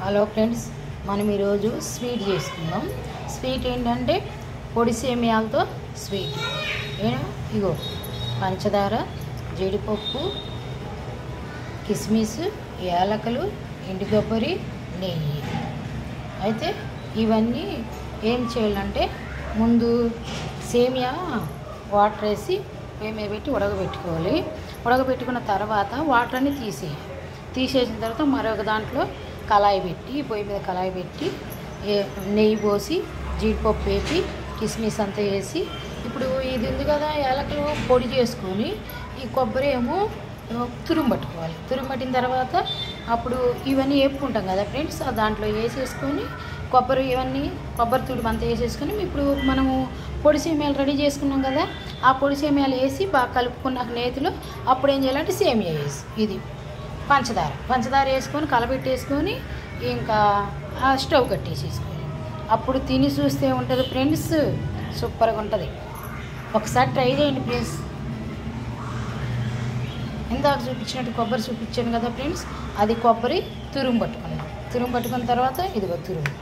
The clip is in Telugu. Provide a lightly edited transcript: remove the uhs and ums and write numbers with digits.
హలో ఫ్రెండ్స్, మనం ఈరోజు స్వీట్ చేసుకుందాం. స్వీట్ ఏంటంటే పొడి సేమియాలతో స్వీట్. ఇగో పంచదార, జీడిపప్పు, కిస్మిస్, యాలకులు, ఎండు కొబ్బరి, నెయ్యి. అయితే ఇవన్నీ ఏం చేయాలంటే ముందు సేమియా వాటర్ వేసి పొయ్యి మీద పెట్టి ఉడకబెట్టుకోవాలి. ఉడకబెట్టుకున్న తర్వాత వాటర్ అన్ని తీసేసిన తర్వాత మరొక దాంట్లో కళాయి పెట్టి పొయ్యి మీద కళాయి పెట్టి నెయ్యి పోసి జీడిపప్పు వేసి కిస్మిస్ అంతా వేసి ఇప్పుడు ఇది ఉంది కదా యాలకులు పొడి చేసుకొని ఈ కొబ్బరి ఏమో తురుము పట్టుకోవాలి. తురుము పట్టిన తర్వాత అప్పుడు ఇవన్నీ వేపుకుంటాం కదా ఫ్రెండ్స్, దాంట్లో వేసేసుకొని కొబ్బరి తురుము అంతా వేసేసుకొని ఇప్పుడు మనము పొడి సేమియాలు రెడీ చేసుకున్నాం కదా, ఆ పొడి సేమియాలు వేసి బాగా కలుపుకున్నాక నేతిలో అప్పుడు ఏం చేయాలంటే సేమియా వేసి ఇది పంచదార వేసుకొని కలబెట్టేసుకొని ఇంకా స్టవ్ కట్టేసేసుకొని అప్పుడు తిని చూస్తే ఉంటుంది ఫ్రెండ్స్, సూపర్గా ఉంటుంది. ఒకసారి ట్రై చేయండి ప్లీజ్. ఇందాక చూపించినట్టు కొబ్బరి చూపించాను కదా ఫ్రెండ్స్, అది కొబ్బరి తురుము పట్టుకున్న తర్వాత ఇదిగో తురుము